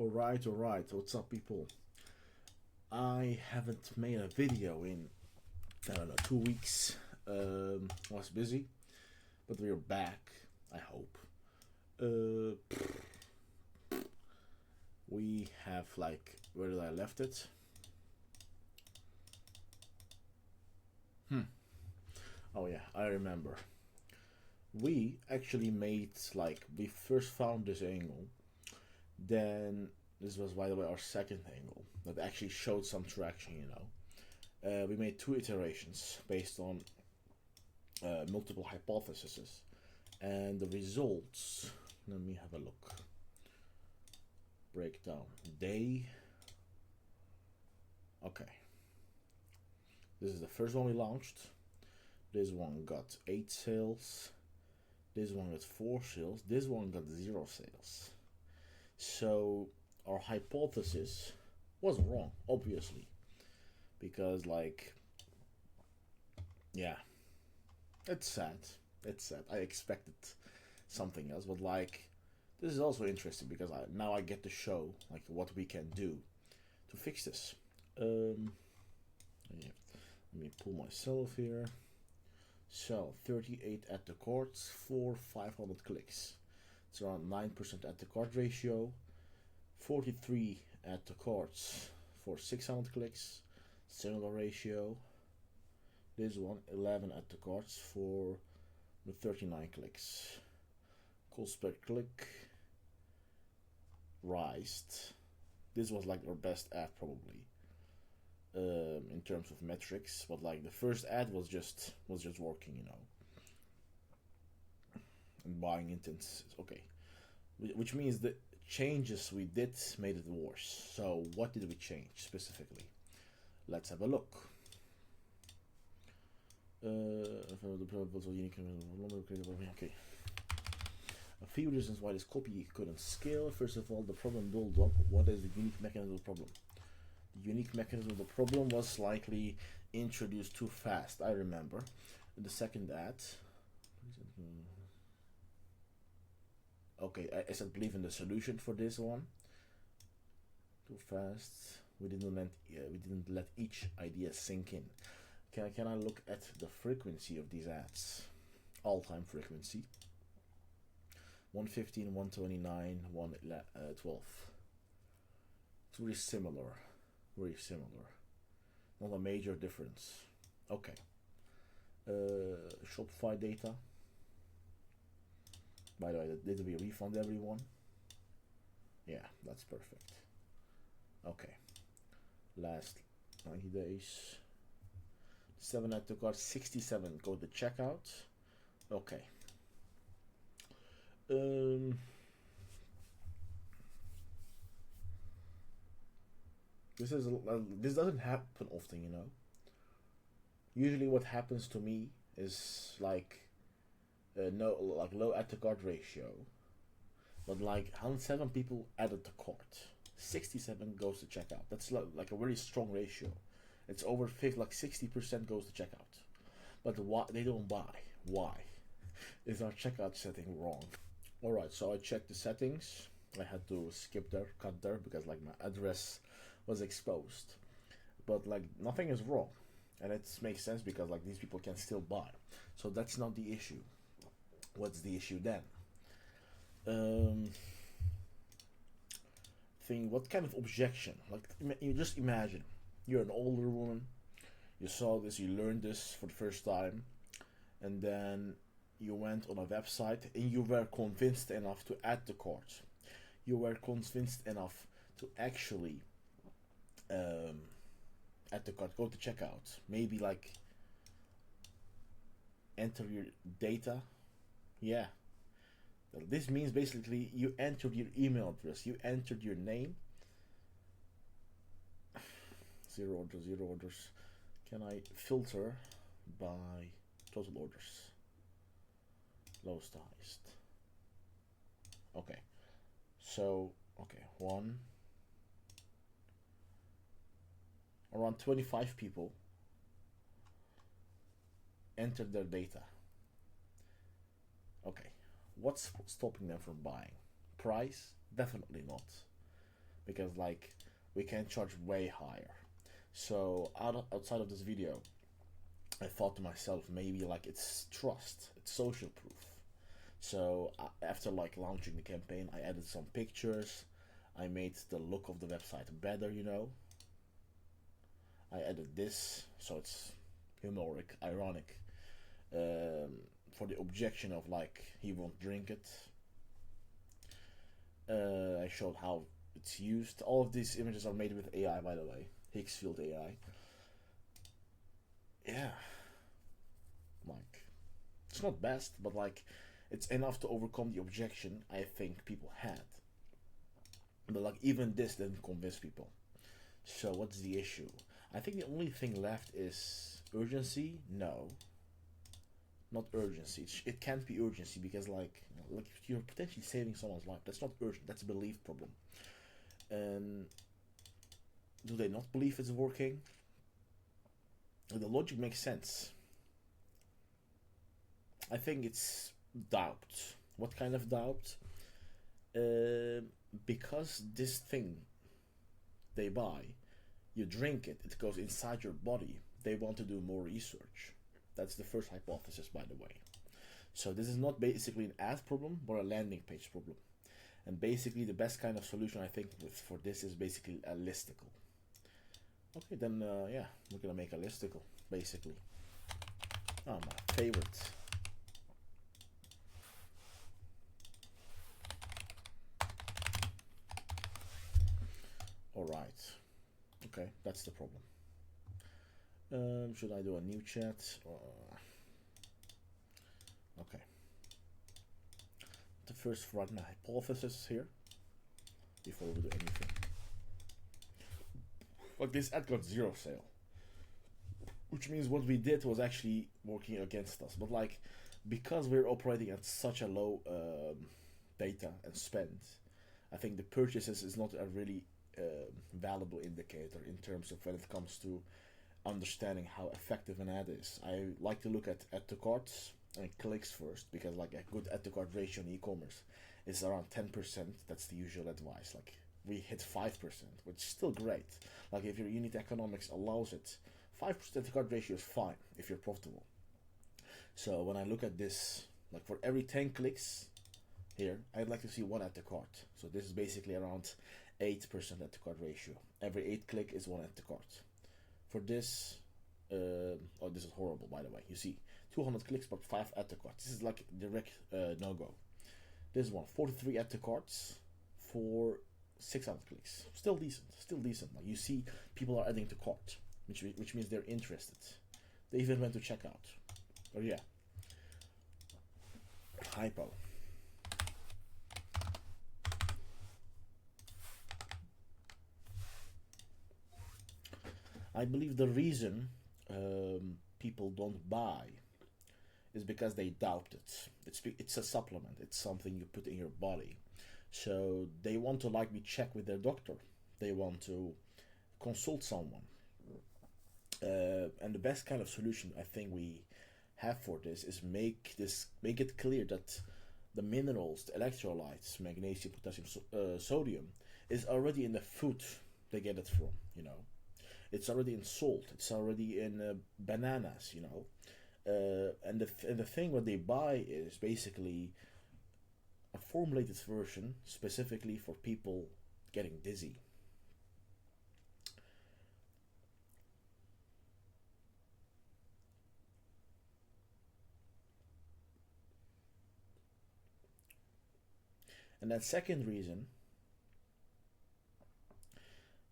Alright, what's up, people? I haven't made a video in, I don't know, 2 weeks. I was busy, but we're back, I hope. Uh, we have, like, where did I left it? Oh yeah, I remember. We actually made, like, we first found this angle, then this was, by the way, our second angle that actually showed some traction. We made two iterations based on multiple hypotheses, and the results. Let me have a look. Breakdown. Okay. This is the first one we launched. This one got 8 sales. This one got 4 sales. This one got 0 sales. So our hypothesis was wrong, obviously, because, like, yeah, it's sad. It's sad. I expected something else, but, like, this is also interesting because now I get to show, like, what we can do to fix this. Yeah. Let me pull myself here. So 38 at the cards for 500 clicks. It's around 9% at the card ratio. 43 at the cards for 600 clicks. Similar ratio. This one 11 at the cards for the 39 clicks. Cost per click rised. This was like our best ad probably, in terms of metrics, but like the first ad was just working. And buying intents, okay, which means the changes we did made it worse. So what did we change specifically? Let's have a look. Okay. A few reasons why this copy couldn't scale. First of all, the problem built up. What is the unique mechanism of the problem? The unique mechanism of the problem was likely introduced too fast, I remember. The second ad. Okay, I said believe in the solution for this one. Too fast. We didn't let each idea sink in. Can I look at the frequency of these ads? All-time frequency. 115, 129, 112. It's very similar. Very similar. Not a major difference. Okay. Shopify data. By the way, did we refund everyone? Yeah, that's perfect. Okay. Last 90 days. 7 at the cart, 67 go to checkout. Okay. This doesn't happen often. Usually, what happens to me is like low add to cart ratio, but like 107 people added to cart, 67 goes to checkout. That's like a very strong ratio. It's over 50, like 60% goes to checkout, but why they don't buy? Why is our checkout setting wrong? All right, so I checked the settings. I had to cut there because like my address was exposed, but like nothing is wrong, and it makes sense because like these people can still buy. So that's not the issue. What's the issue then? What kind of objection? Like, you just imagine you're an older woman, you saw this, you learned this for the first time, and then you went on a website and you were convinced enough to add the cart. You were convinced enough to actually add the cart, go to checkout, maybe like enter your data. Yeah. This means basically you entered your email address, you entered your name. Zero orders. Can I filter by total orders? Lowest to highest. Okay. So, around 25 people entered their data. Okay. What's stopping them from buying? Price? Definitely not. because like we can charge way higher. So outside of this video, I thought to myself, maybe like it's trust, it's social proof. So after like launching the campaign, I added some pictures. I made the look of the website better, you know. I added this, so it's humoric, ironic, for the objection of like he won't drink it. I showed how it's used. All of these images are made with AI, by the way, Higgs field AI. Yeah, like it's not best, but like it's enough to overcome the objection I think people had. But like even this didn't convince people. So what's the issue? I think the only thing left is urgency. No, not urgency. It can't be urgency because like you're potentially saving someone's life. That's not urgent. That's a belief problem. And do they not believe it's working? The logic makes sense. I think it's doubt. What kind of doubt? Because this thing they buy, you drink it, it goes inside your body. They want to do more research. That's the first hypothesis, by the way. So this is not basically an ad problem, but a landing page problem. And basically, the best kind of solution I think for this is basically a listicle. Okay, then yeah, we're gonna make a listicle, basically. Oh, my favorite. All right. Okay, that's the problem. Should I do a new chat? Okay. The first write my hypothesis here before we do anything. Like this ad got 0 sale, which means what we did was actually working against us. But like, because we're operating at such a low data and spend, I think the purchases is not a really valuable indicator in terms of when it comes to understanding how effective an ad is. I like to look at add to carts and clicks first, because like a good add to cart ratio in e-commerce is around 10%. That's the usual advice. Like we hit 5%, which is still great. Like if your unit economics allows it, 5% add to cart ratio is fine if you're profitable. So when I look at this, like for every 10 clicks here, I'd like to see 1 add to cart. So this is basically around 8% add to cart ratio. Every 8 click is 1 add to cart. For this, oh, this is horrible, by the way. You see, 200 clicks but 5 add to carts. This is like direct no-go. This one, 43 add to carts for 600 clicks. Still decent, still decent. Like you see, people are adding to cart, which means they're interested. They even went to checkout. Oh yeah. Hypo. I believe the reason people don't buy is because they doubt it. It's a supplement. It's something you put in your body. So they want to like be checked with their doctor. They want to consult someone. And the best kind of solution I think we have for this is make it clear that the minerals, the electrolytes, magnesium, potassium, sodium, is already in the food they get it from. You know, it's already in salt. It's already in bananas. You know. And the thing what they buy is basically a formulated version specifically for people getting dizzy. And that second reason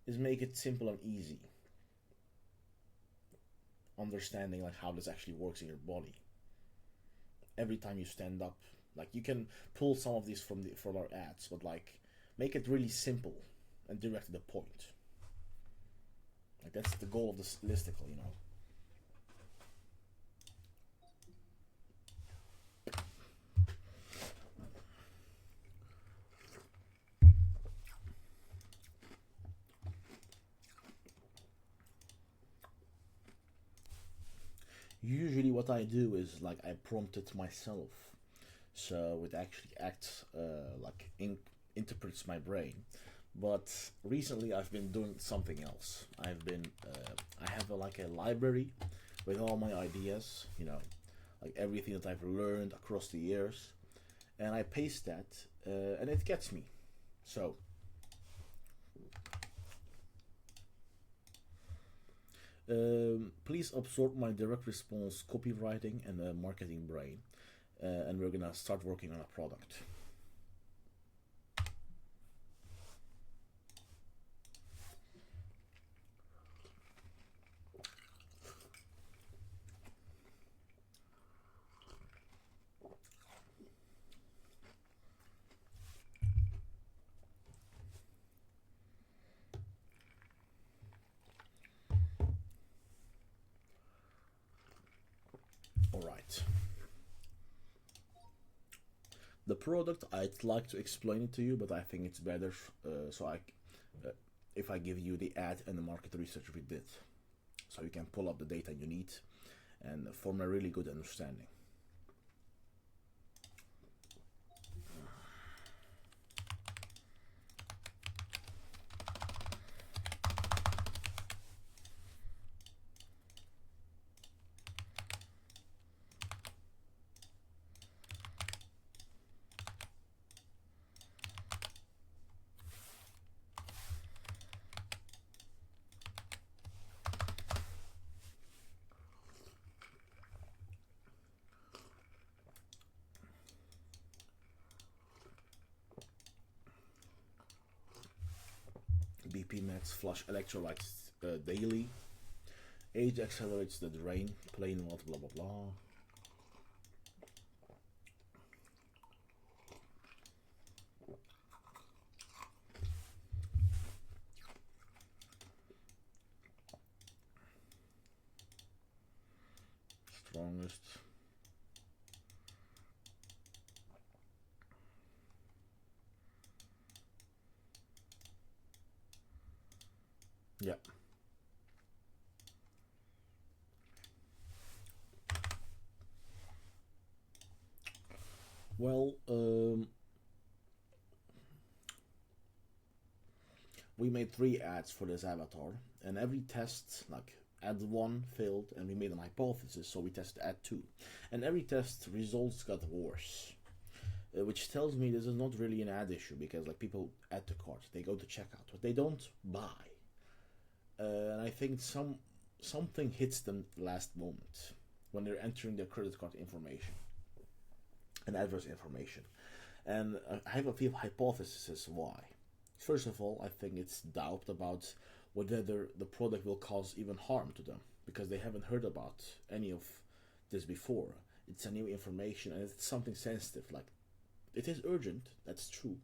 is make it simple and easy. Understanding like how this actually works in your body. Every time you stand up, like you can pull some of these from our ads, but like make it really simple and direct to the point. Like that's the goal of this listicle, you know. Usually what I do is like I prompt it myself, so it actually acts interprets my brain. But recently I've been doing something else. I have like a library with all my ideas, like everything that I've learned across the years, and I paste that, and it gets me. So, please absorb my direct response copywriting and marketing brain, and we're gonna start working on a product. All right. The product, I'd like to explain it to you, but I think it's better uh, if I give you the ad and the market research we did, so you can pull up the data you need and form a really good understanding. BP Max flush electrolytes daily. Age accelerates the drain. Plain water, blah blah blah. Strongest. Yeah. Well, we made 3 ads for this avatar, and every test, like ad 1 failed, and we made an hypothesis, so we tested ad 2, and every test results got worse. Which tells me this is not really an ad issue, because like people add to cart, they go to checkout, but they don't buy. And I think something hits them last moment when they're entering their credit card information and adverse information. And I have a few hypotheses why. First of all, I think it's doubt about whether the product will cause even harm to them, because they haven't heard about any of this before. It's a new information and it's something sensitive. Like, it is urgent, that's true.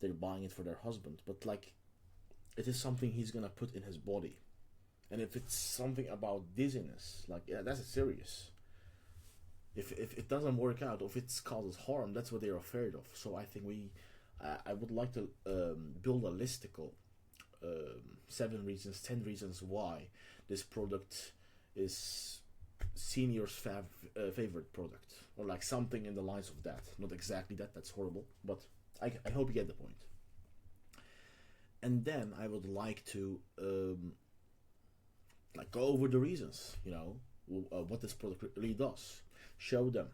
They're buying it for their husband, but like, it is something he's gonna put in his body. And if it's something about dizziness, like, yeah, that's serious. If it doesn't work out, or if it causes harm, that's what they're afraid of. So I think I would like to build a listicle, 7 reasons, 10 reasons why this product is senior's favorite product, or like something in the lines of that. Not exactly that, that's horrible, but I hope you get the point. And then I would like to like go over the reasons, what this product really does, show them,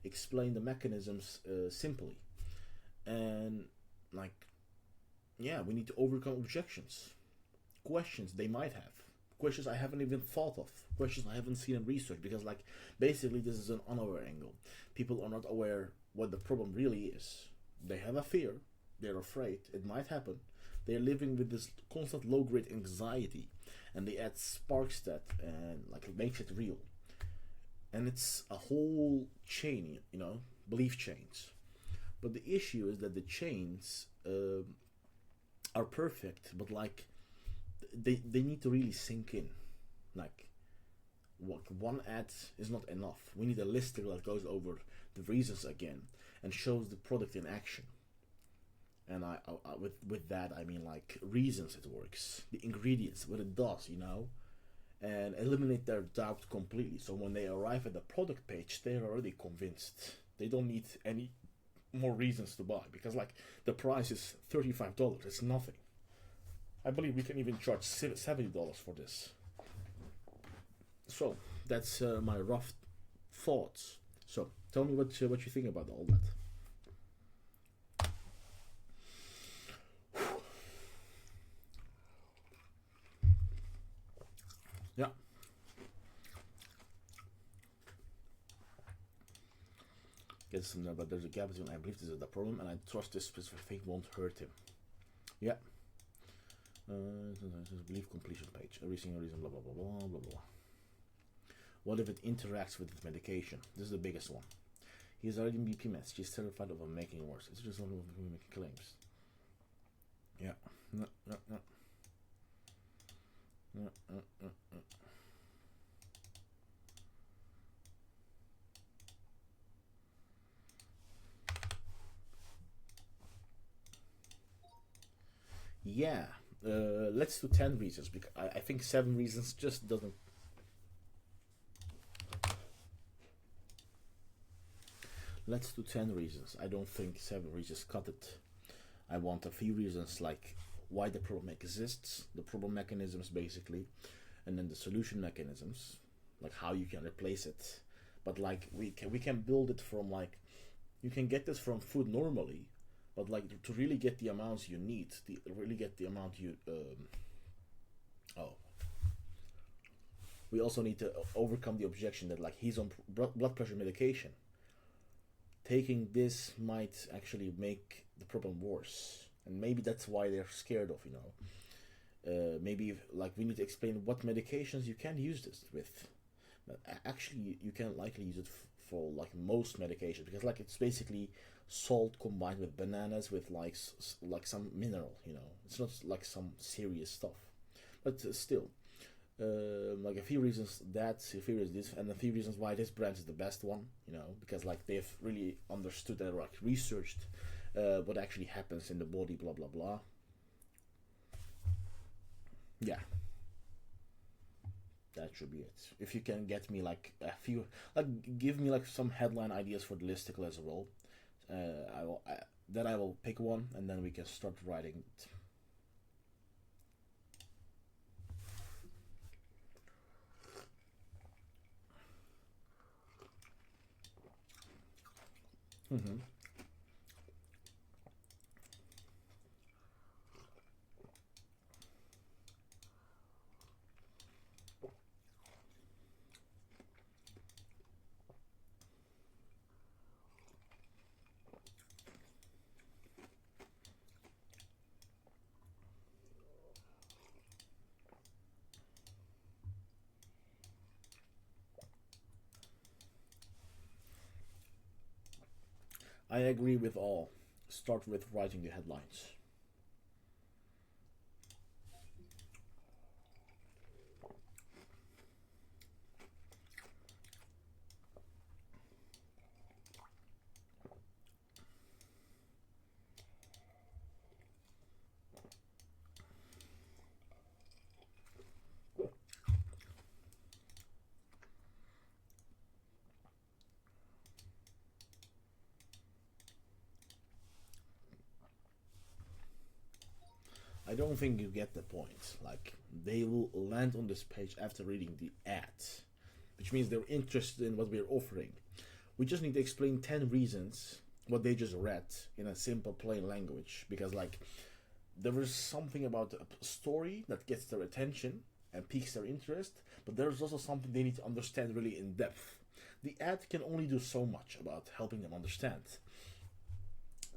explain the mechanisms simply, and like, yeah, we need to overcome objections, questions they might have, questions I haven't even thought of, questions I haven't seen in research, because like basically this is an unaware angle. People are not aware what the problem really is. They have a fear, they're afraid it might happen, they're living with this constant low grade anxiety, and the ad sparks that and like it makes it real. And it's a whole chain, belief chains. But the issue is that the chains are perfect, but like they need to really sink in. Like, what one ad is not enough. We need a listicle that goes over the reasons again and shows the product in action. And with that I mean like reasons it works, the ingredients, what it does, and eliminate their doubt completely. So when they arrive at the product page, they're already convinced. They don't need any more reasons to buy, because like the price is $35. It's nothing. I believe we can even charge $70 for this. So that's my rough thoughts. So tell me what you think about all that. Yeah. Get some, but there's a gap between I believe this is the problem and I trust this specific thing won't hurt him. Yeah. Belief completion page. Every single reason, blah blah blah blah blah blah. What if it interacts with the medication? This is the biggest one. He's already in BP meds. She's terrified of him making worse. It's just one of them making claims. Yeah. No, no, no. No, no, no, no. Yeah. Let's do 10 reasons because I think 7 reasons just doesn't. Let's do 10 reasons. I don't think 7 reasons cut it. I want a few reasons like why the problem exists, the problem mechanisms basically, and then the solution mechanisms, like how you can replace it. But like we can build it from like you can get this from food normally, but like to really get the amounts you need, really get the amount you we also need to overcome the objection that like he's on blood pressure medication. Taking this might actually make the problem worse, and maybe that's why they're scared of, you know. Maybe like we need to explain what medications you can use this with. But actually, you can likely use it for like most medications because like it's basically salt combined with bananas with like some mineral, you know. It's not like some serious stuff, but still. Like a few reasons that, a few reasons this, and a few reasons why this brand is the best one, you know, because like they've really understood and like researched what actually happens in the body, blah blah blah. Yeah, that should be it. If you can get me like a few, like give me like some headline ideas for the listicle as well, then I will pick one and then we can start writing it. Mm-hmm. I agree with all. Start with writing the headlines. I don't think you get the point. Like, they will land on this page after reading the ad, which means they're interested in what we're offering. We just need to explain 10 reasons what they just read in a simple, plain language. Because, like, there is something about a story that gets their attention and piques their interest, but there's also something they need to understand really in depth. The ad can only do so much about helping them understand.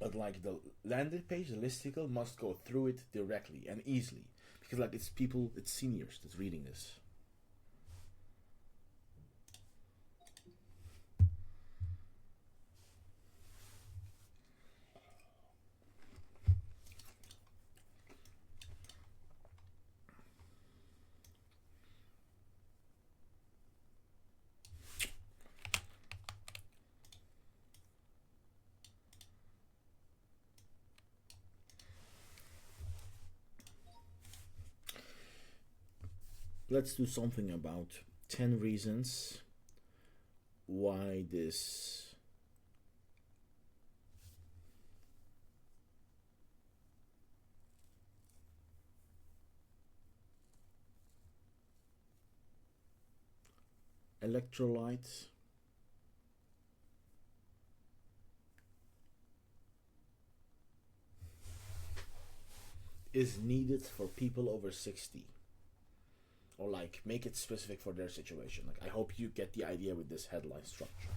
But like the landing page, the listicle must go through it directly and easily because like it's people, it's seniors that's reading this. Let's do something about 10 reasons why this Electrolytes is needed for people over 60, or like make it specific for their situation. Like, I hope you get the idea with this headline structure.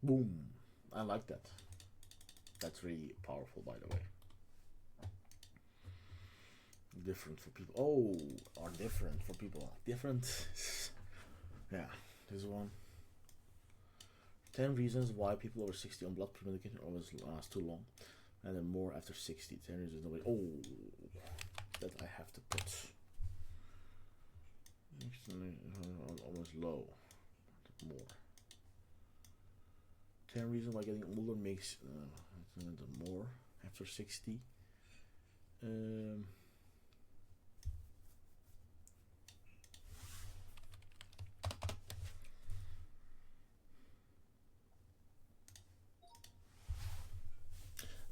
Boom. I like that. That's really powerful, by the way. Different for people. Oh, are different for people. Different. Yeah, this one. 10 reasons why people over 60 on blood pressure medication always last too long, and then more after 60. 10 reasons nobody. Oh, that I have to put. Almost low. More. 10 reasons why getting older makes more after 60.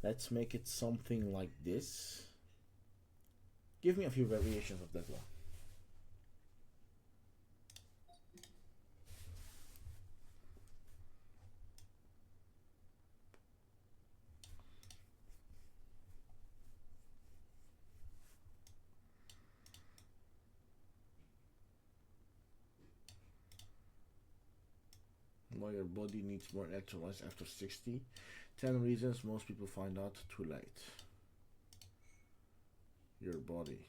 Let's make it something like this. Give me a few variations of that one. Why your body needs more electrolytes after 60. 10 reasons most people find out too late. Your body.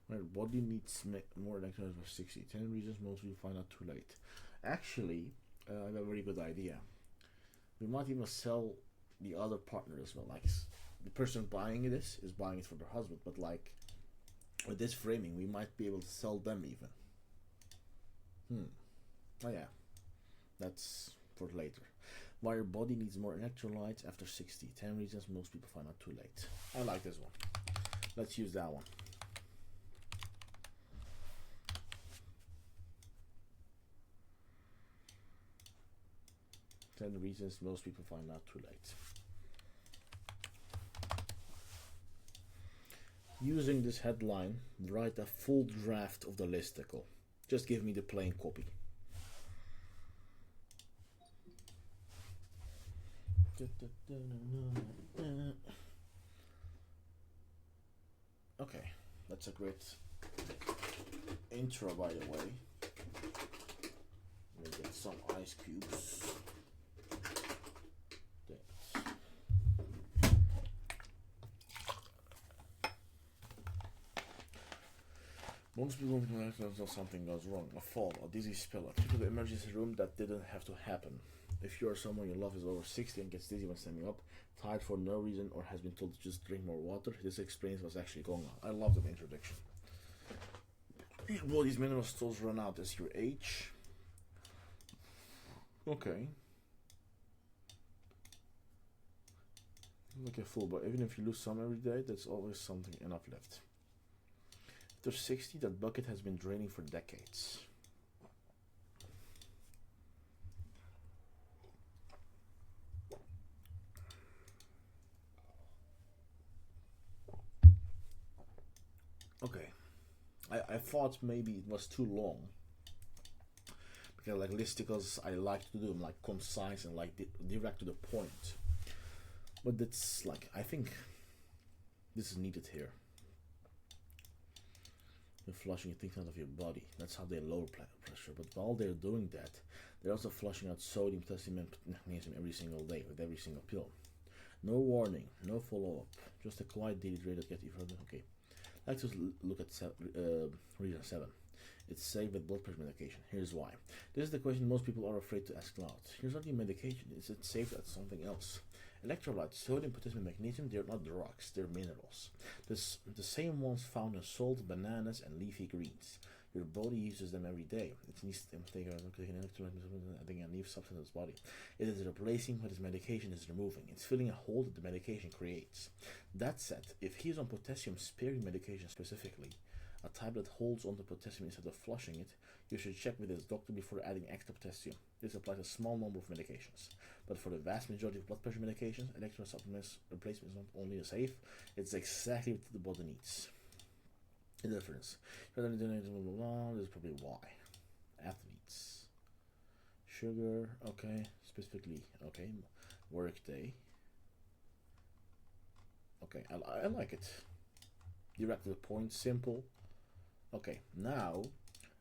Why your body needs more electrolytes after 60. 10 reasons most people find out too late. Actually, I have a very good idea. We might even sell the other partner as well. Like, the person buying this is buying it for their husband, but like with this framing, we might be able to sell them even. Oh yeah, that's for later. Why your body needs more electrolytes after 60. 10 reasons most people find out too late. I like this one. Let's use that one. Ten reasons most people find out too late. Using this headline, write a full draft of the listicle. Just give me the plain copy. Okay, that's a great intro, by the way. Let me get some ice cubes. Most people until something goes wrong. A fall, a dizzy spell, a trip to the emergency room that didn't have to happen. If you or someone you love is over 60 and gets dizzy when standing up, tired for no reason, or has been told to just drink more water, this explains what's actually going on. I love the introduction. Your body's mineral stores run out as you age. Okay. Look at full, but even if you lose some every day, there's always something enough left. After 60, that bucket has been draining for decades. Okay. I thought maybe it was too long. Because like listicles, I like to do them like concise and like direct to the point. But that's like, I think this is needed here. You're flushing things out of your body. That's how they lower pressure. But while they're doing that, they're also flushing out sodium, potassium, and magnesium every single day with every single pill. No warning, no follow-up. Just a quiet daily rate that gets you further. Okay. Let's just look at reason 7. It's safe with blood pressure medication. Here's why. This is the question most people are afraid to ask loud. Here's not the medication. Is it safe as something else? Electrolytes, sodium, potassium, magnesium, they're not drugs, they're minerals. The same ones found in salt, bananas, and leafy greens. Your body uses them every day. It needs them to take an electrolyte, I think, a leaf substance in its body. It is replacing what its medication is removing. It's filling a hole that the medication creates. That said, if he's on potassium sparing medication specifically, a type that holds onto potassium instead of flushing it, you should check with his doctor before adding extra potassium. This applies to a small number of medications. But for the vast majority of blood pressure medications, electrolyte supplements replacement is not only safe, it's exactly what the body needs. The difference. This is probably why. Athletes. Sugar, okay. Specifically, okay. Workday. Okay, I like it. Direct to the point, simple. Okay, now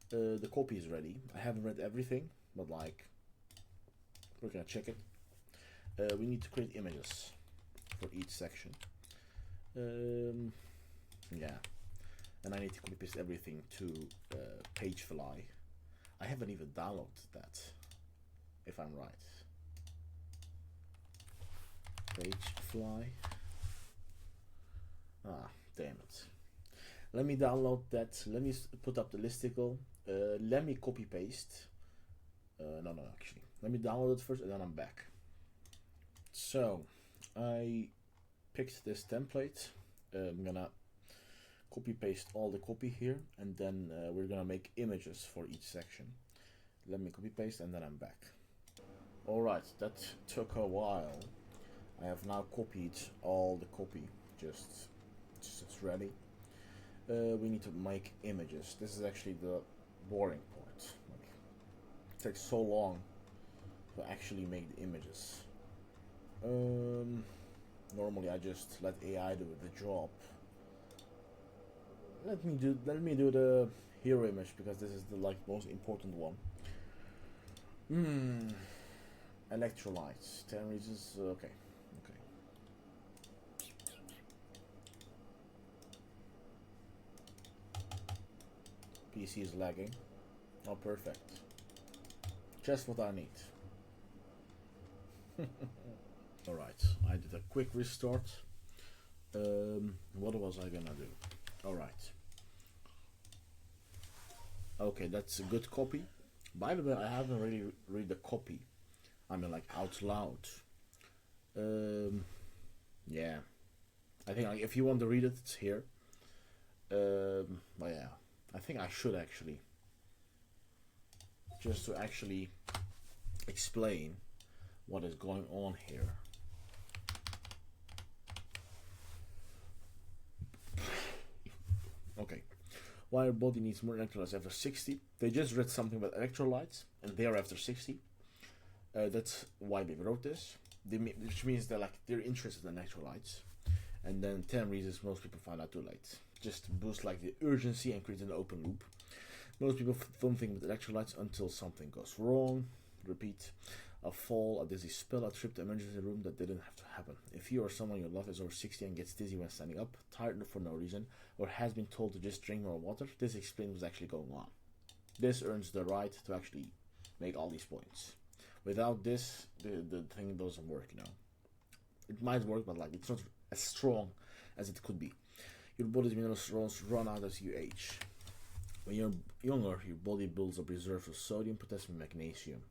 the copy is ready. I haven't read everything, but like, we're gonna check it. We need to create images for each section. Yeah, and I need to copy paste everything to Pagefly. I haven't even downloaded that, if I'm right. Pagefly. Ah, damn it. Let me download that. Let me put up the listicle. Let me copy paste. No, actually. Let me download it first and then I'm back. So, I picked this template. I'm gonna copy paste all the copy here and then we're gonna make images for each section. Let me copy paste and then I'm back. Alright, that took a while. I have now copied all the copy. Just it's ready. We need to make images. This is actually the boring part. Like, it takes so long to actually make the images. Normally I just let AI do the job. Let me do the hero image because this is the most important one. Electrolytes. 10 reasons. Okay. PC is lagging. Oh, perfect. Just what I need. Alright, I did a quick restart. What was I gonna do? Alright. Okay, that's a good copy. By the way, I haven't really read the copy. I mean, like, out loud. Yeah. I think if you want to read it, it's here. But yeah. I think I should actually, just to actually explain what is going on here. Okay, why our body needs more electrolytes after 60. They just read something about electrolytes and they are after 60. That's why they wrote this. Which means they're interested in electrolytes. And then 10 reasons most people find out too late. Just to boost the urgency and create an open loop. Most people don't think with electrolytes until something goes wrong. Repeat. A fall, a dizzy spell, a trip to emergency room that didn't have to happen. If you or someone you love is over 60 and gets dizzy when standing up, tired for no reason, or has been told to just drink more water, this explains what's actually going on. This earns the right to actually make all these points. Without this, the thing doesn't work, It might work, but it's not as strong as it could be. Your body's minerals run out as you age. When you're younger, your body builds up reserves of sodium, potassium, and magnesium.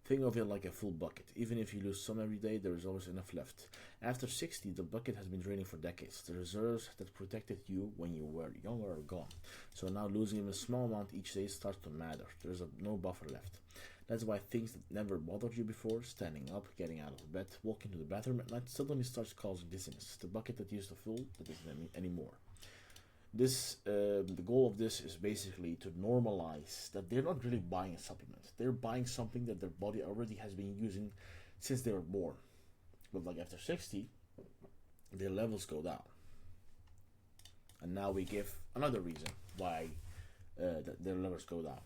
Think of it like a full bucket. Even if you lose some every day, there is always enough left. After 60, the bucket has been draining for decades. The reserves that protected you when you were younger are gone. So now losing even a small amount each day starts to matter. There's no buffer left. That's why things that never bothered you before, standing up, getting out of bed, walking to the bathroom at night, suddenly starts causing dizziness. The bucket that used to fill, that isn't anymore. The goal of this is basically to normalize that they're not really buying a supplement. They're buying something that their body already has been using since they were born. But after 60, their levels go down. And now we give another reason why their levels go down.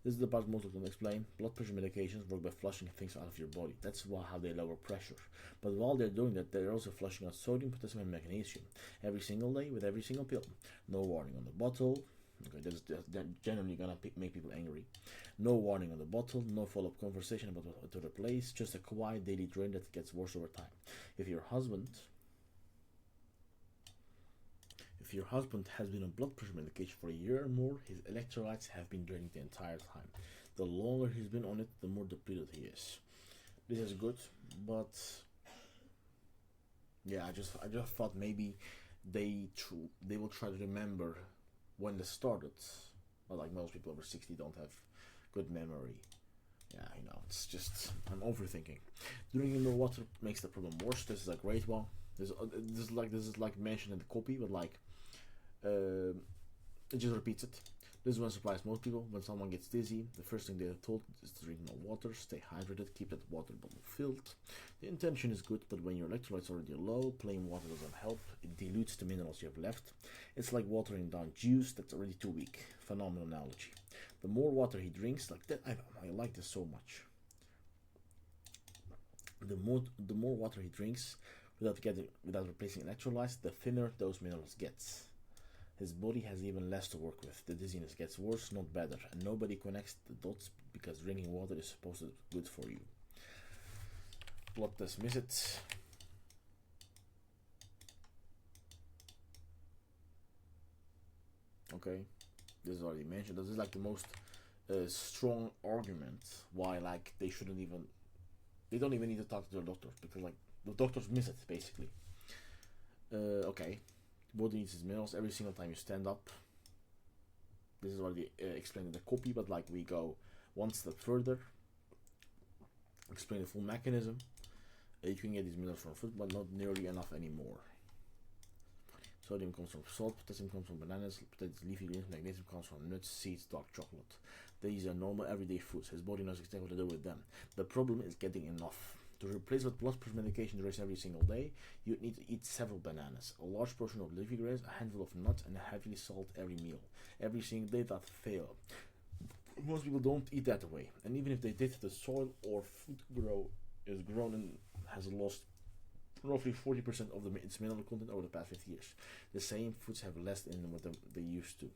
This is the part most of them explain. Blood pressure medications work by flushing things out of your body. That's how they lower pressure. But while they're doing that, they're also flushing out sodium, potassium, and magnesium every single day with every single pill. No warning on the bottle. Okay, that's generally gonna make people angry. No warning on the bottle. No follow-up conversation about what to replace. Just a quiet daily drain that gets worse over time. If your husband has been on blood pressure medication for a year or more, his electrolytes have been draining the entire time. The longer he's been on it, the more depleted he is. This is good, but yeah, I just thought maybe they will try to remember when this started. Well, like most people over 60 don't have good memory. Yeah, it's just I'm overthinking. Drinking more water makes the problem worse. This is a great one. This is like mentioned in the copy, but like it just repeats it. This one surprised most people. When someone gets dizzy, the first thing they are told is to drink more water, stay hydrated, keep that water bottle filled. The intention is good, but when your electrolytes are already low, plain water doesn't help. It dilutes the minerals you have left. It's like watering down juice that's already too weak. Phenomenal analogy. The more water he drinks, like that, I like this so much. The more water he drinks, without replacing electrolytes, the thinner those minerals get. His body has even less to work with. The dizziness gets worse, not better, and nobody connects the dots because drinking water is supposed to be good for you. Blood test miss it. Okay, this is already mentioned. This is like the most strong argument why like they don't even need to talk to their doctor because like the doctors miss it basically. Okay, body needs its minerals every single time you stand up. This is already explained in the copy, but like we go one step further, explain the full mechanism. You can get these minerals from food, but not nearly enough anymore. Sodium comes from salt, potassium comes from bananas, leafy greens, magnesium comes from nuts, seeds, dark chocolate. These are normal everyday foods. His body knows exactly what to do with them. The problem is getting enough. To replace what blood pressure medication there is every single day, you need to eat several bananas, a large portion of leafy greens, a handful of nuts, and a heavily salt every meal. Every single day that fail. Most people don't eat that way, and even if they did, the soil or food is grown and has lost roughly 40% of its mineral content over the past 50 years. The same foods have less in them than they used to.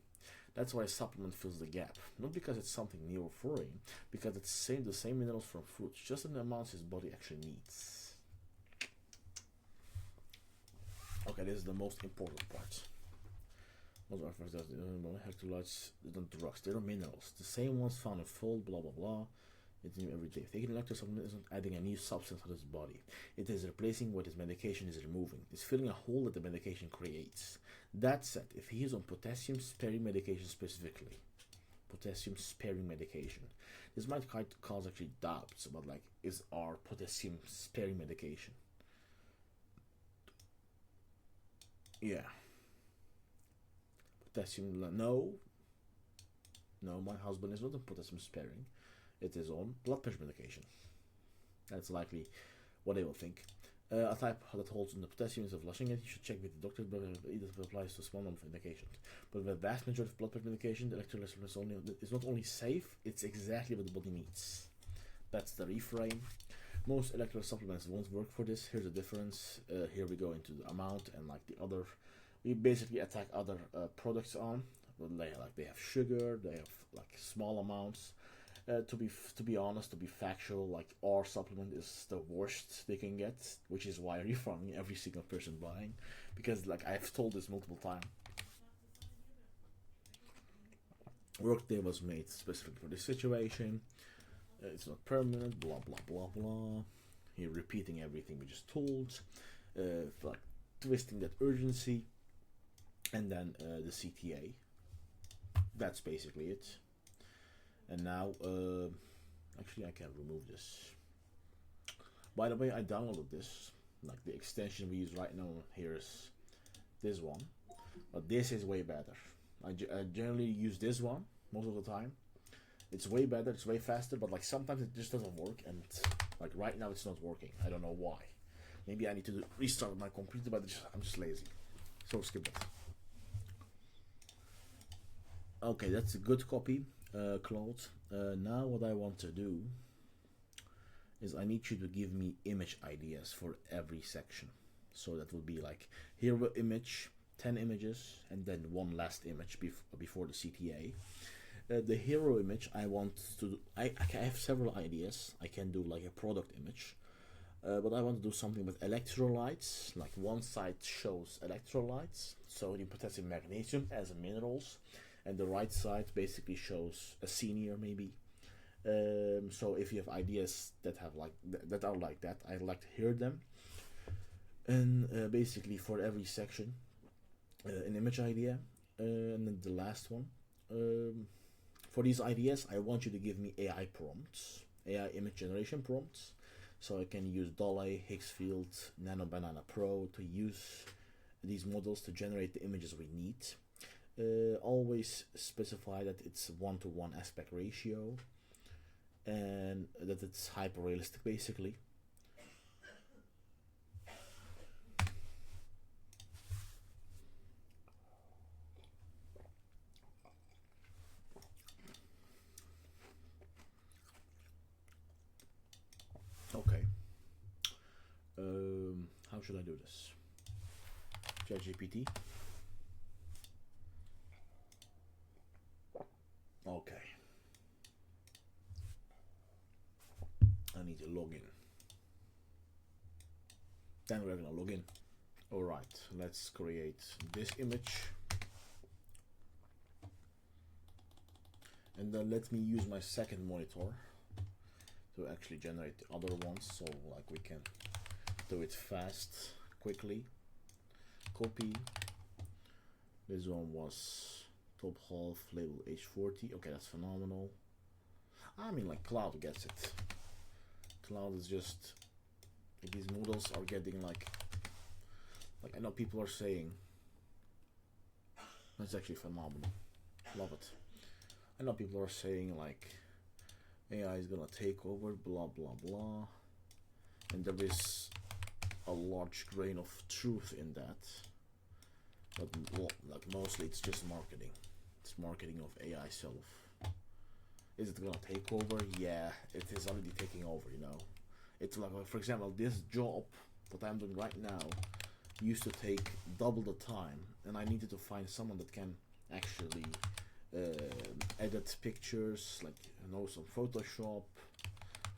That's why a supplement fills the gap. Not because it's something new or foreign, because it's the same minerals from fruits, just in the amounts his body actually needs. Okay, this is the most important part. Most of us electrolytes, they're not drugs, they're minerals. The same ones found in full, blah blah blah. It's new every day. Taking an electrolyte supplement isn't adding a new substance to his body. It is replacing what his medication is removing. It's filling a hole that the medication creates. That said, if he is on potassium sparing medication specifically, potassium sparing medication, this might cause actually doubts about like, is our potassium sparing medication? Yeah. Potassium, no, my husband is not on potassium sparing. It is on blood pressure medication. That's likely what they will think. A type that holds in the potassium is of flushing it. You should check with the doctor, but it applies to a small number of medications. But the vast majority of blood pressure medication, the electrolyte is not only safe, it's exactly what the body needs. That's the reframe. Most electrolyte supplements won't work for this. Here's the difference. Here we go into the amount and like the other. We basically attack other products on. They have sugar. They have like small amounts. To be honest, to be factual, like our supplement is the worst they can get, which is why I refund every single person buying, because like I've told this multiple times. Workday was made specifically for this situation. It's not permanent. Blah blah blah blah. You're repeating everything we just told, like twisting that urgency, and then the CTA. That's basically it. And now, actually I can remove this. By the way, I downloaded this. Like the extension we use right now here is this one. But this is way better. I generally use this one most of the time. It's way better, it's way faster, but like sometimes it just doesn't work. And like right now it's not working. I don't know why. Maybe I need to restart my computer, but I'm just lazy. So skip it. Okay, that's a good copy. Claude. Now what I want to do is I need you to give me image ideas for every section. So that will be like hero image, 10 images, and then one last image before the CTA. The hero image I want to do, I have several ideas. I can do like a product image, but I want to do something with electrolytes. Like one side shows electrolytes, sodium, potassium, magnesium as minerals, and the right side basically shows a senior maybe. So if you have ideas that have like that are like that, I'd like to hear them. And basically for every section, an image idea. And then the last one. For these ideas, I want you to give me AI prompts, AI image generation prompts, so I can use Dolly, Higgsfield, Nano Banana Pro to use these models to generate the images we need. Always specify that it's 1-to-1 aspect ratio and that it's hyper realistic basically. Okay. How should I do this? ChatGPT. Okay. I need to log in. Then we're gonna log in. Alright, let's create this image. And then let me use my second monitor to actually generate the other ones, so like we can do it fast, quickly. Copy. This one was top half, label H40. Okay, that's phenomenal. I mean, like, Cloud gets it. Cloud is just, like, these models are getting like I know people are saying that's actually phenomenal. Love it. I know people are saying like AI is gonna take over, blah blah blah, and there is a large grain of truth in that. But like mostly it's just marketing. It's marketing of AI self. Is it gonna take over? Yeah, it is already taking over, you know. It's like, for example, this job, what I'm doing right now, used to take double the time, and I needed to find someone that can actually edit pictures, like, you know, some Photoshop.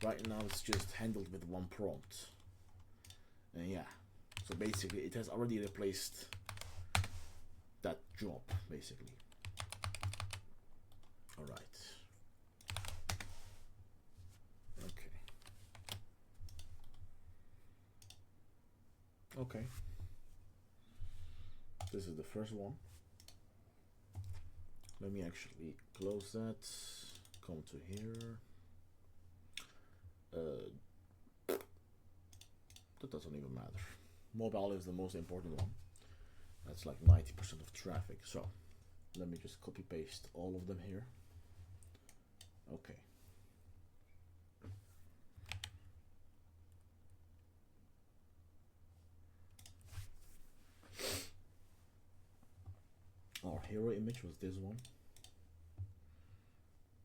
Right now it's just handled with one prompt. And yeah, so basically it has already replaced that job, basically. Alright. Okay. Okay. This is the first one. Let me actually close that. Come to here. That doesn't even matter. Mobile is the most important one. That's like 90% of traffic. So let me just copy paste all of them here. Okay. Our hero image was this one.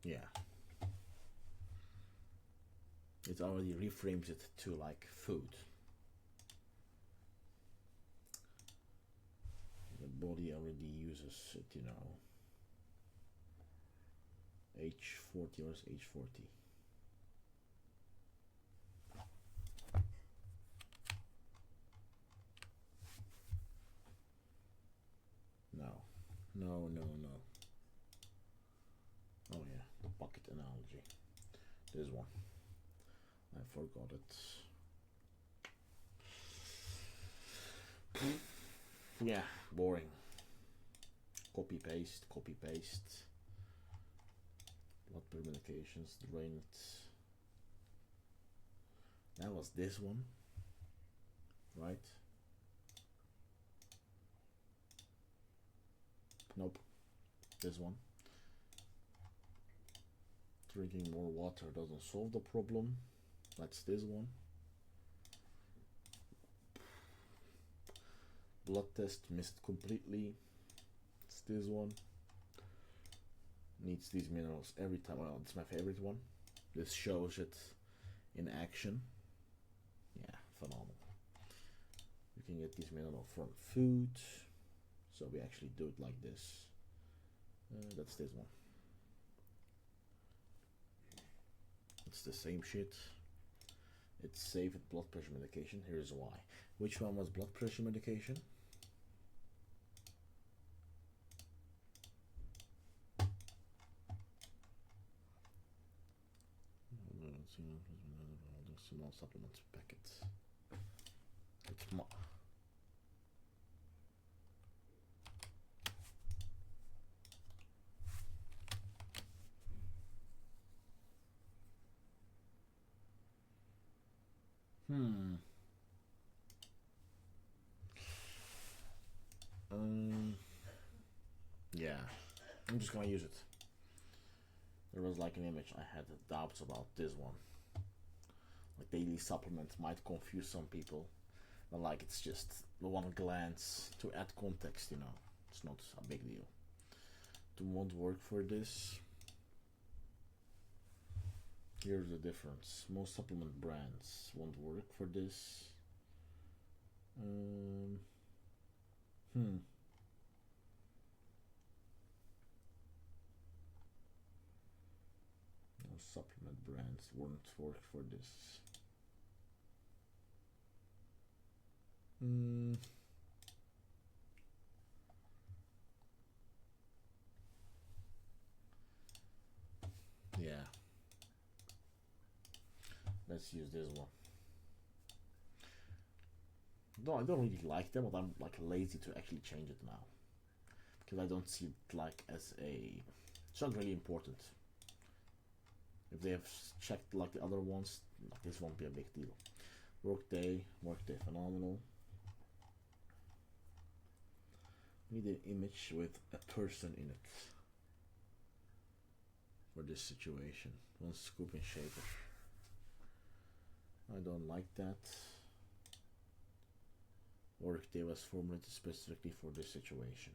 Yeah. It already reframes it to like food. The body already uses it, you know. H40 or H40. No. Oh yeah, the bucket analogy. This one. I forgot it. Yeah, boring. Copy paste. Blood medications, drain it. That was this one, right? Nope, this one. Drinking more water doesn't solve the problem. That's this one. Blood test missed completely. It's this one. Needs these minerals every time. Well, it's my favorite one. This shows it in action. Yeah, phenomenal. You can get these minerals from food. So we actually do it like this. That's this one. It's the same shit. It's safe with blood pressure medication. Here's why. Which one was blood pressure medication? Small supplements packets. It's Hmm. Um. Yeah. I'm just gonna use it. There was like an image I had doubts about this one. Like daily supplements might confuse some people, but like it's just the one glance to add context. It's not a big deal. Do won't work for this. Here's the difference. Most supplement brands won't work for this. Um, hmm. Most supplement brands won't work for this. Hmm. Yeah. Let's use this one. No, I don't really like them, but I'm like lazy to actually change it now because I don't see it like as a. It's not really important. If they have checked like the other ones, like, this won't be a big deal. Workday phenomenal. We need an image with a person in it for this situation. One scoop and shaker. I don't like that. Workday was formulated specifically for this situation.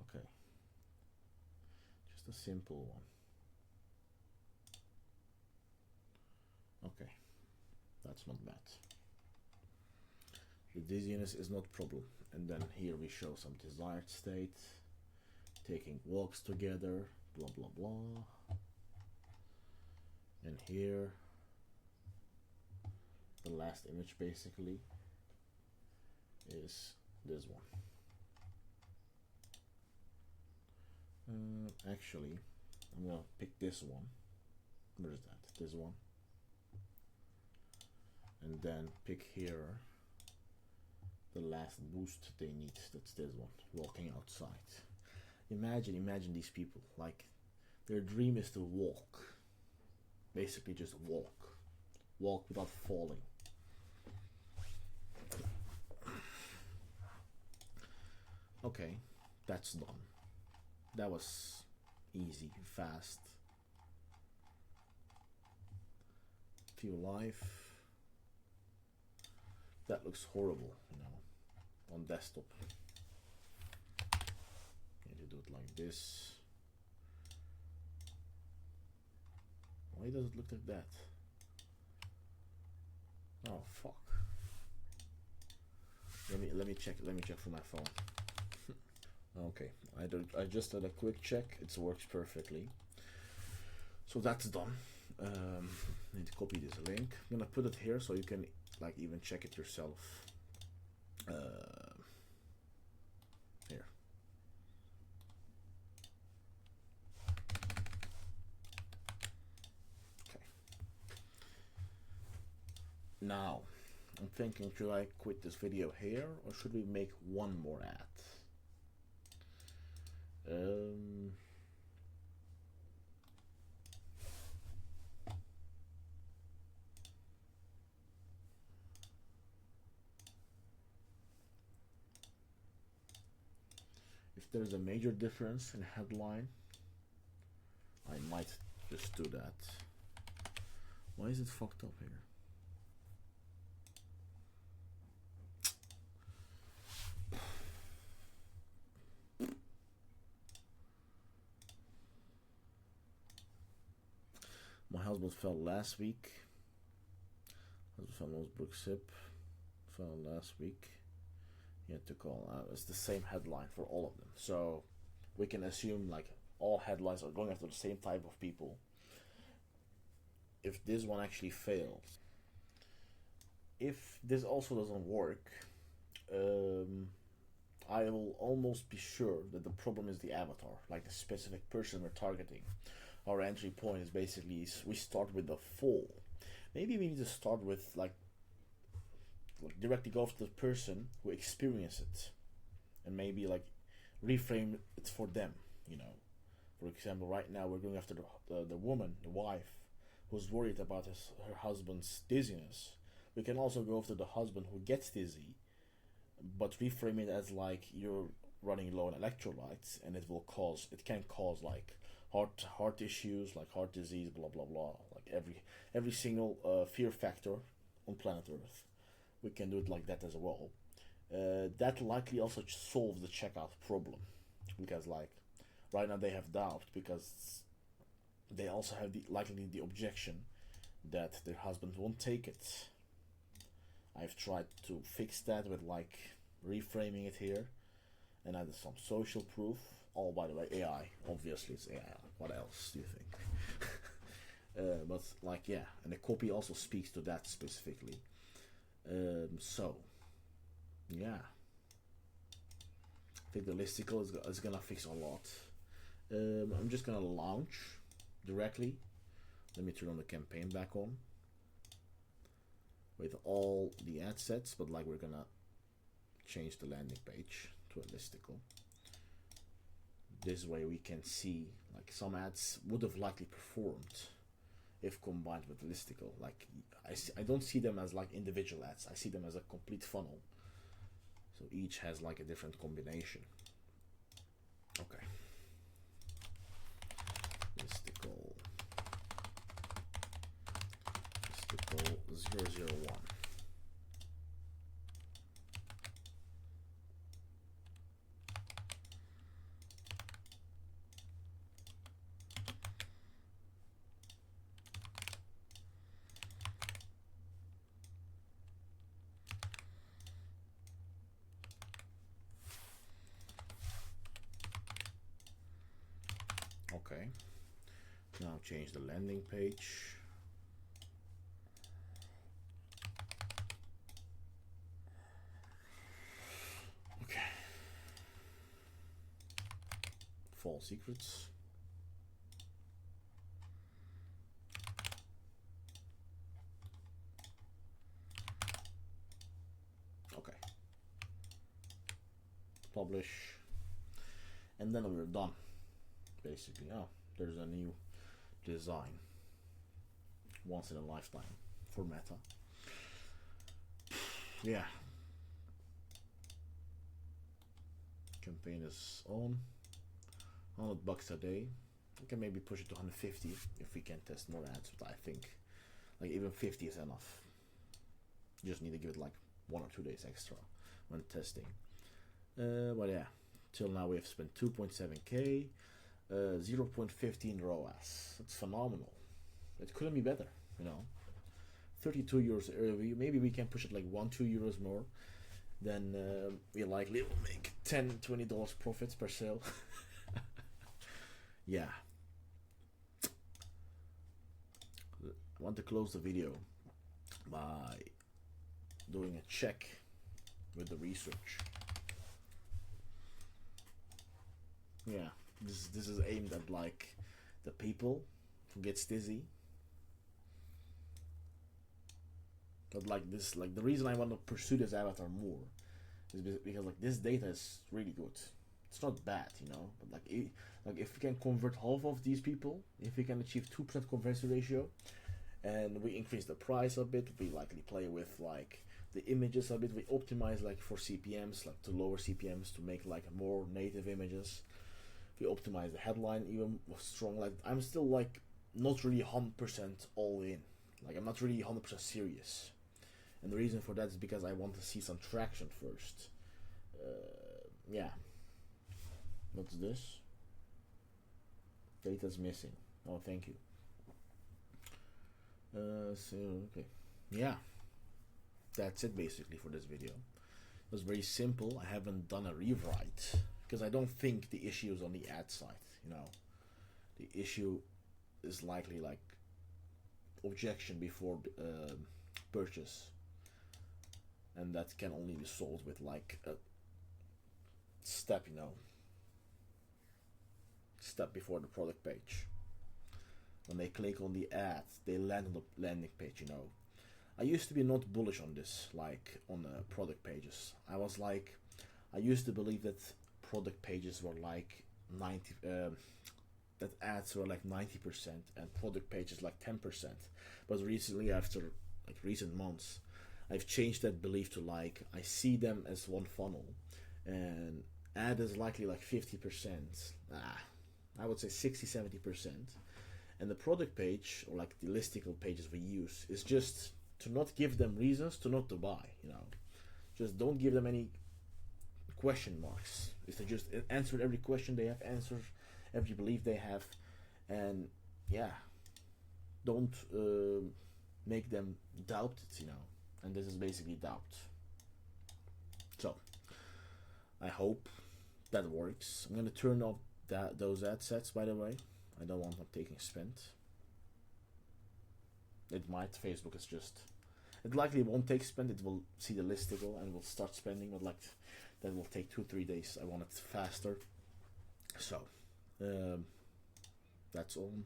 Okay. Just a simple one. Okay. That's not bad. The dizziness is not problem. And then here we show some desired state. Taking walks together. Blah blah blah. And here the last image basically is this one. Actually, I'm gonna pick this one. Where is that? This one. And then pick here the last boost they need. That's this one. Walking outside. Imagine these people. Like, their dream is to walk. Basically, just walk. Walk without falling. Okay, that's done. That was easy, fast. Feel life. That looks horrible, on desktop. Need to do it like this. Why does it look like that? Oh fuck. Let me check for my phone. Okay, I just did a quick check. It works perfectly. So that's done. Need to copy this link. I'm gonna put it here so you can like even check it yourself. Here. Okay. Now, I'm thinking, should I quit this video here or should we make one more ad? If there's a major difference in headline, I might just do that. Why is it fucked up here? My husband fell last week. Husband fell Brooke Sip. Fell last week. He had to call. It's the same headline for all of them. So we can assume like all headlines are going after the same type of people. If this one actually fails, if this also doesn't work, I will almost be sure that the problem is the avatar, like the specific person we're targeting. Our entry point is basically we start with the fall. Maybe we need to start with like directly go after the person who experienced it, and maybe like reframe it for them. For example, right now we're going after the woman, the wife, who's worried about her husband's dizziness. We can also go after the husband who gets dizzy, but reframe it as like you're running low on electrolytes, and it can cause like heart issues, like heart disease, blah blah blah, like every single fear factor on planet Earth. We can do it like that as well. That likely also solves the checkout problem, because like right now they have doubt because they also have the objection that their husband won't take it. I've tried to fix that with like reframing it here and added some social proof. Oh, by the way, AI. Obviously, it's AI. What else do you think? But like, yeah, and the copy also speaks to that specifically. So, yeah, I think the listicle is gonna fix a lot. I'm just gonna launch directly. Let me turn on the campaign back on with all the ad sets, but like we're gonna change the landing page to a listicle. This way we can see like some ads would have likely performed if combined with the listicle. Like I don't see them as like individual ads. I see them as a complete funnel. So each has like a different combination. Okay. Listicle 001. Okay. Now change the landing page. Okay. False secrets. Okay. Publish. And then we're done. Basically, oh, there's a new design. Once in a lifetime for Meta. Yeah. Campaign is on. $100 a day. We can maybe push it to 150 if we can test more ads, but I think like even 50 is enough. You just need to give it like 1 or 2 days extra when testing. But yeah, till now we have spent 2.7k, 0.15 ROAS. That's phenomenal. It couldn't be better, you know. 32 euros early. Maybe we can push it like 1-2 euros more. Then we likely will make $10-20 profits per sale. Yeah. I want to close the video by doing a check with the research. Yeah, this is aimed at like the people who gets dizzy. But like this, like the reason I want to pursue this avatar more is because like this data is really good. It's not bad, you know. But like if we can convert half of these people, if we can achieve 2% conversion ratio, and we increase the price a bit, we likely play with like the images a bit. We optimize like for CPMs, like to lower CPMs to make like more native images. We optimize the headline even strong. Like I'm still like not really 100% all in. Like I'm not really 100% serious. And the reason for that is because I want to see some traction first. Yeah. What's this? Data's missing. Oh, thank you. So, okay. Yeah. That's it basically for this video. It was very simple. I haven't done a rewrite because I don't think the issue is on the ad side, you know. The issue is likely like objection before purchase, and that can only be solved with like a step, you know, step before the product page. When they click on the ad, they land on the landing page, you know. I used to be not bullish on this, like on the product pages. I used to believe that product pages were like that ads were like 90% and product pages like 10%. But recently, after like recent months, I've changed that belief to like I see them as one funnel, and ad is likely like 50%. I would say 60-70%. And the product page, or like the listicle pages we use, is just to not give them reasons to not to buy, you know. Just don't give them any question marks. If they just answer every question they have answered, every belief they have, and yeah, don't make them doubt it, you know. And this is basically doubt. So I hope that works. I'm gonna turn off those ad sets, by the way. I don't want them taking spend. It might. Facebook is just. It likely won't take spend. It will see the listicle and will start spending. But like, that will take 2-3 days. I want it faster. So, that's on.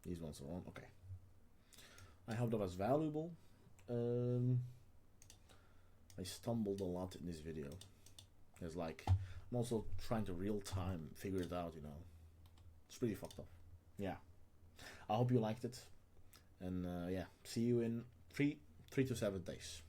These ones are on. Okay. I hope that was valuable. I stumbled a lot in this video. It's like I'm also trying to real time figure it out. You know. It's pretty fucked up. Yeah. I hope you liked it. And yeah, see you in 3 to 7 days.